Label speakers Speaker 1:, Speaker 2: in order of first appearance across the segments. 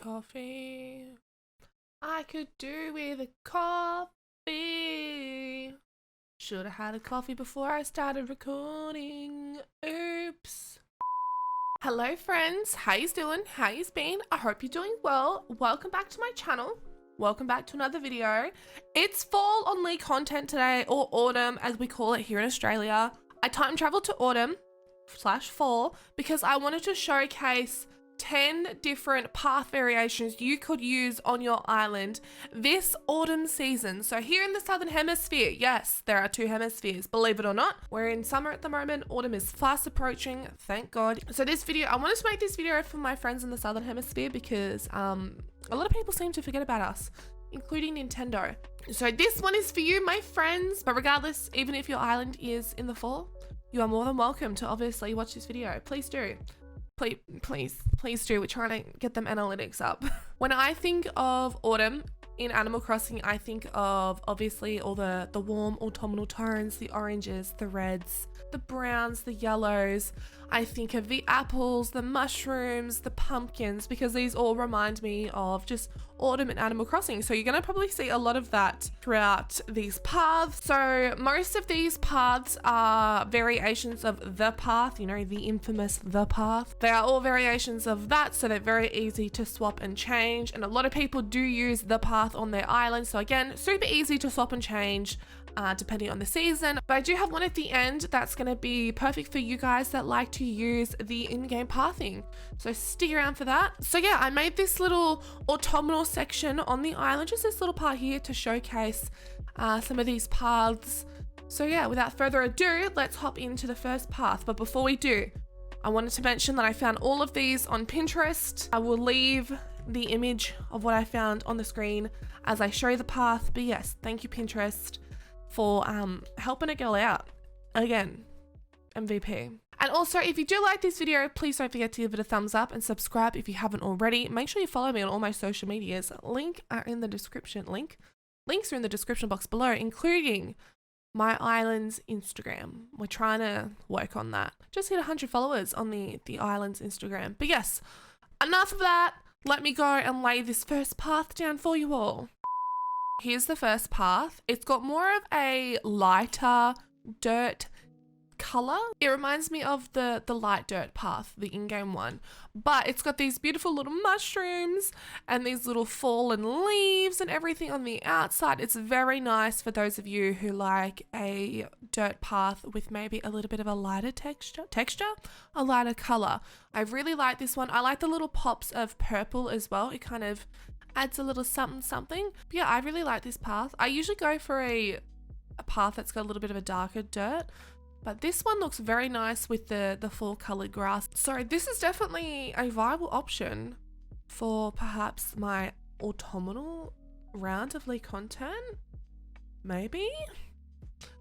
Speaker 1: coffee. I could do with a coffee. Should have had a coffee before I started recording. Oops. Hello friends, how you doing? How you been? I hope you're doing well. Welcome back to my channel. Welcome back to another video. It's fall only content today, or autumn as we call it here in Australia. I time traveled to autumn/fall because I wanted to showcase 10 different path variations you could use on your island this autumn season. So here in the southern hemisphere, yes, there are two hemispheres, believe it or not. We're in summer at the moment. Autumn is fast approaching, thank God. So this video, I wanted to make this video for my friends in the southern hemisphere because a lot of people seem to forget about us, including Nintendo. So this one is for you, my friends. But regardless, even if your island is in the fall, you are more than welcome to obviously watch this video. Please do. Please do. We're trying to get them analytics up. When I think of autumn in Animal Crossing, I think of obviously all the warm autumnal tones, the oranges, the reds, the browns, the yellows. I think of the apples, the mushrooms, the pumpkins, because these all remind me of just autumn in Animal Crossing. So you're going to probably see a lot of that throughout these paths. So most of these paths are variations of the path, you know, the infamous the path. They are all variations of that, so they're very easy to swap and change. And a lot of people do use the path on their island. So again, super easy to swap and change. Depending on the season. But I do have one at the end that's going to be perfect for you guys that like to use the in-game pathing. So stick around for that. So yeah, I made this little autumnal section on the island, just this little part here to showcase some of these paths. So yeah, without further ado, let's hop into the first path. But before we do, I wanted to mention that I found all of these on Pinterest. I will leave the image of what I found on the screen as I show the path. But yes, thank you Pinterest for helping a girl out. Again, MVP. And also, if you do like this video, please don't forget to give it a thumbs up and subscribe if you haven't already. Make sure you follow me on all my social medias. Links are in the description box below, including my island's Instagram. We're trying to work on that. Just hit 100 followers on the island's Instagram. But yes, enough of that. Let me go and lay this first path down for you all. Here's the first path. It's got more of a lighter dirt color. It reminds me of the light dirt path, the in-game one, but it's got these beautiful little mushrooms and these little fallen leaves and everything on the outside. It's very nice for those of you who like a dirt path with maybe a little bit of a lighter a lighter color. I really like this one. I like the little pops of purple as well. It kind of adds a little something. But yeah, I really like this path. I usually go for a path that's got a little bit of a darker dirt, but this one looks very nice with the full colored grass. So this is definitely a viable option for perhaps my autumnal round of League content, maybe.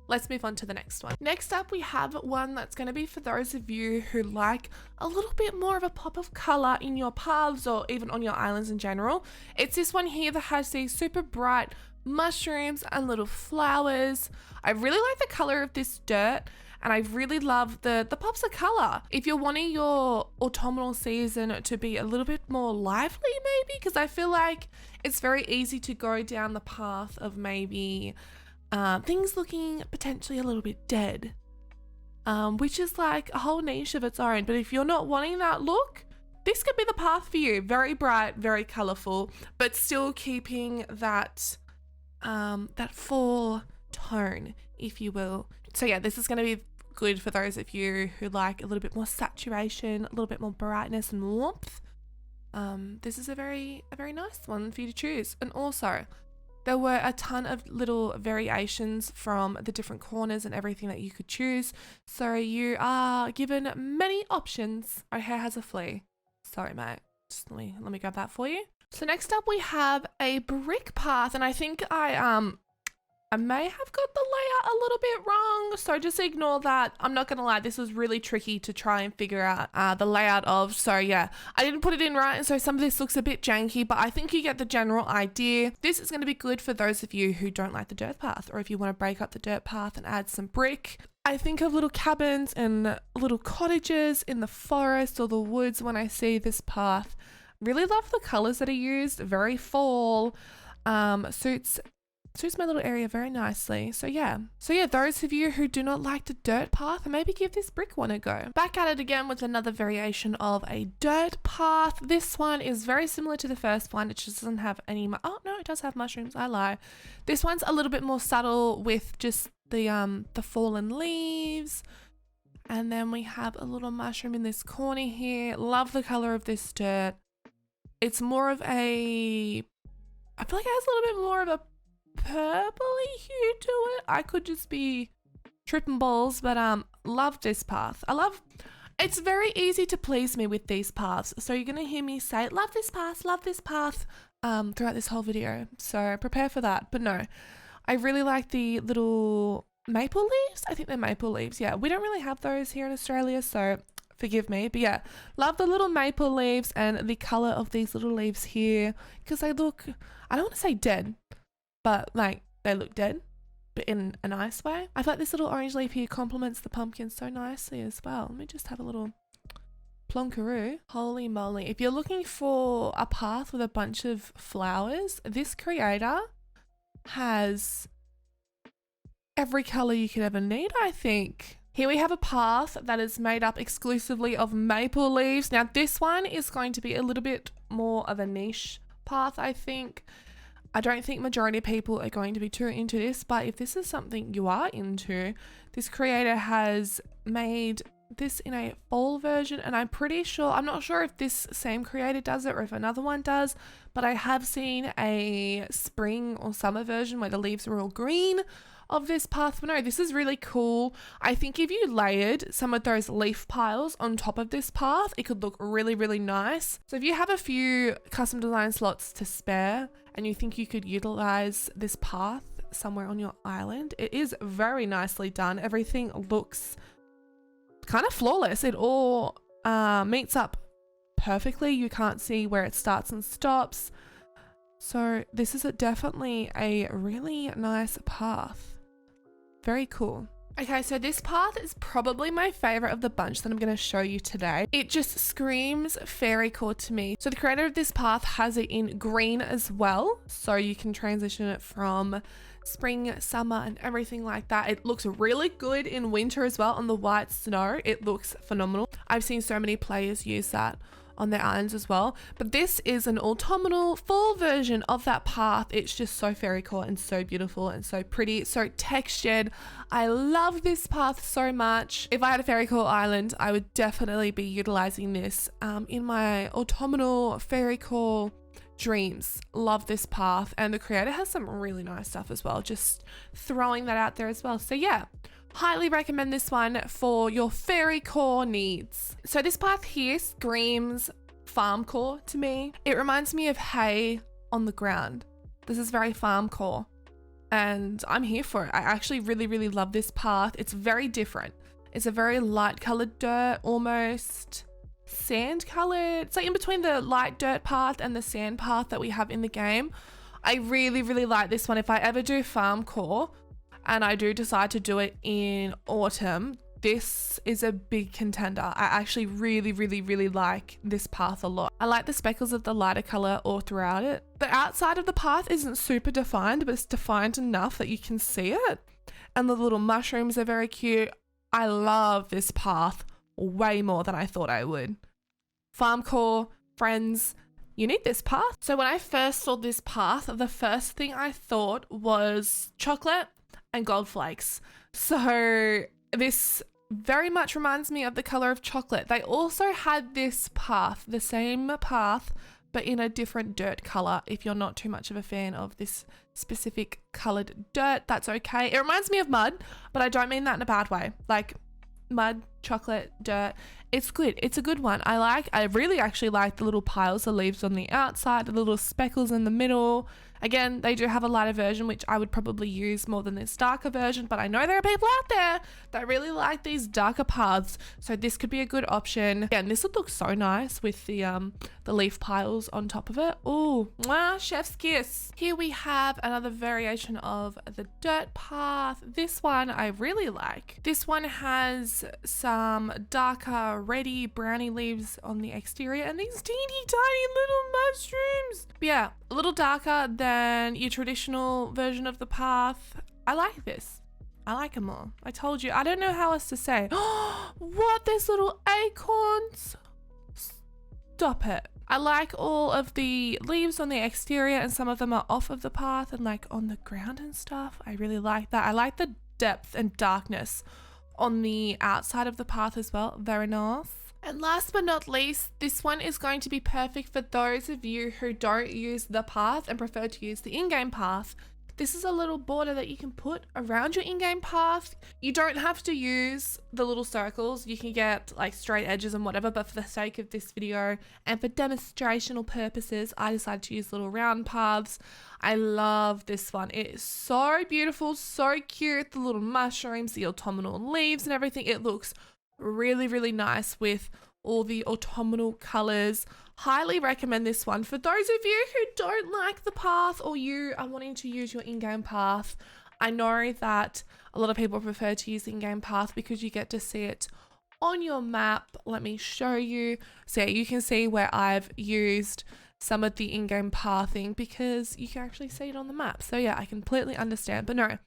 Speaker 1: Let's move on to the next one. Next up, we have one that's going to be for those of you who like a little bit more of a pop of color in your paths or even on your islands in general. It's this one here that has these super bright mushrooms and little flowers. I really like the color of this dirt, and I really love the pops of color. If you're wanting your autumnal season to be a little bit more lively, maybe, because I feel like it's very easy to go down the path of maybe things looking potentially a little bit dead, which is like a whole niche of its own. But if you're not wanting that look, this could be the path for you. Very bright, very colorful, but still keeping that that fall tone, if you will. So yeah, this is going to be good for those of you who like a little bit more saturation, a little bit more brightness and warmth. This is a very nice one for you to choose. And also, there were a ton of little variations from the different corners and everything that you could choose. So you are given many options. Oh, hair has a flea. Sorry, mate. Just let me grab that for you. So next up we have a brick path, and I think I may have got the layout a little bit wrong, so just ignore that. I'm not gonna lie, this was really tricky to try and figure out the layout of, so yeah, I didn't put it in right, and so some of this looks a bit janky, but I think you get the general idea. This is gonna be good for those of you who don't like the dirt path, or if you wanna break up the dirt path and add some brick. I think of little cabins and little cottages in the forest or the woods when I see this path. Really love the colors that are used, very fall. Suits my little area very nicely. So yeah, those of you who do not like the dirt path, maybe give this brick one a go. Back at it again with another variation of a dirt path. This one is very similar to the first one. It just doesn't have any, oh no, it does have mushrooms, I lie. This one's a little bit more subtle with just the fallen leaves. And then we have a little mushroom in this corner here. Love the color of this dirt. It's more of a, I feel like it has a little bit more of a purpley hue to it. I could just be tripping balls, but love this path. It's very easy to please me with these paths, so you're gonna hear me say love this path throughout this whole video, so prepare for that. But no, I really like the little maple leaves. I think they're maple leaves. Yeah, we don't really have those here in Australia, so forgive me. But yeah, love the little maple leaves and the color of these little leaves here, because they look, I don't want to say dead, but like they look dead, but in a nice way. I feel like this little orange leaf here complements the pumpkin so nicely as well. Let me just have a little plonkaroo. Holy moly. If you're looking for a path with a bunch of flowers, this creator has every color you could ever need, I think. Here we have a path that is made up exclusively of maple leaves. Now this one is going to be a little bit more of a niche path, I think. I don't think majority of people are going to be too into this, but if this is something you are into, this creator has made this in a fall version, and I'm not sure if this same creator does it or if another one does, but I have seen a spring or summer version where the leaves are all green of this path. But no, this is really cool. I think if you layered some of those leaf piles on top of this path, it could look really, really nice. So if you have a few custom design slots to spare and you think you could utilize this path somewhere on your island, it is very nicely done. Everything looks kind of flawless. It all meets up perfectly. You can't see where it starts and stops. So this is definitely a really nice path. Very cool. Okay, so this path is probably my favorite of the bunch that I'm going to show you today. It just screams fairy core to me. So the creator of this path has it in green as well, so you can transition it from spring, summer, and everything like that. It looks really good in winter as well on the white snow. It looks phenomenal. I've seen so many players use that on their islands as well, but this is an autumnal fall version of that path. It's just so fairy core and so beautiful and so pretty, so textured. I love this path so much. If I had a fairy core island, I would definitely be utilizing this in my autumnal fairy core dreams. Love this path, and the creator has some really nice stuff as well, just throwing that out there as well. So yeah, highly recommend this one for your fairy core needs. So this path here screams farm core to me. It reminds me of hay on the ground. This is very farm core, and I'm here for it. I actually really, really love this path. It's very different. It's a very light colored dirt, almost sand colored. It's like in between the light dirt path and the sand path that we have in the game. I really, really like this one. If I ever do farm core, and I do decide to do it in autumn, this is a big contender. I actually really, really, really like this path a lot. I like the speckles of the lighter color all throughout it. The outside of the path isn't super defined, but it's defined enough that you can see it. And the little mushrooms are very cute. I love this path way more than I thought I would. Farmcore, friends, you need this path. So when I first saw this path, the first thing I thought was chocolate and gold flakes. So this very much reminds me of the color of chocolate. They also had this path, the same path, but in a different dirt color. If you're not too much of a fan of this specific colored dirt, that's okay. It reminds me of mud, but I don't mean that in a bad way. Like mud, chocolate, dirt, it's good. It's a good one. I really actually like the little piles of leaves on the outside, the little speckles in the middle. Again, they do have a lighter version, which I would probably use more than this darker version, but I know there are people out there that really like these darker paths, so this could be a good option. Again, this would look so nice with the leaf piles on top of it. Ooh, mwah, chef's kiss. Here we have another variation of the dirt path. This one I really like. This one has some darker reddy browny leaves on the exterior and these teeny tiny little mushrooms. But yeah, a little darker than your traditional version of the path. I like this. I like them all. I told you. I don't know how else to say. What? There's little acorns. Stop it. I like all of the leaves on the exterior and some of them are off of the path and like on the ground and stuff. I really like that. I like the depth and darkness on the outside of the path as well. Very nice. And last but not least, this one is going to be perfect for those of you who don't use the path and prefer to use the in-game path. This is a little border that you can put around your in-game path. You don't have to use the little circles. You can get like straight edges and whatever, but for the sake of this video and for demonstrational purposes, I decided to use little round paths. I love this one. It is so beautiful, so cute. The little mushrooms, the autumnal leaves and everything. It looks really, really nice with all the autumnal colors. Highly recommend this one for those of you who don't like the path or you are wanting to use your in-game path. I know that a lot of people prefer to use the in-game path because you get to see it on your map. Let me show you. So yeah, you can see where I've used some of the in-game pathing because you can actually see it on the map. So yeah, I completely understand. But no,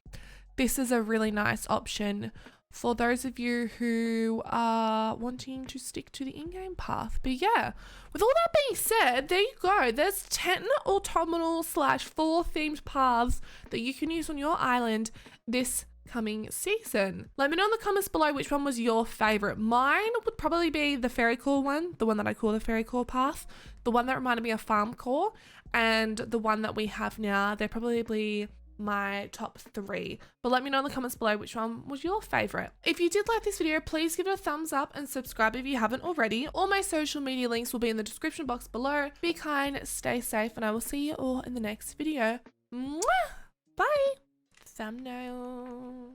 Speaker 1: this is a really nice option for those of you who are wanting to stick to the in-game path. But yeah, with all that being said, there you go. There's 10 autumnal / fall themed paths that you can use on your island this coming season. Let me know in the comments below which one was your favorite. Mine would probably be the Fairy Core one, the one that I call the Fairy Core path, the one that reminded me of Farm Core, and the one that we have now. They're probably my top 3, but let me know in the comments below which one was your favorite. If you did like this video, please give it a thumbs up and subscribe if you haven't already. All my social media links will be in the description box below. Be kind, stay safe, and I will see you all in the next video. Mwah! Bye. Thumbnail.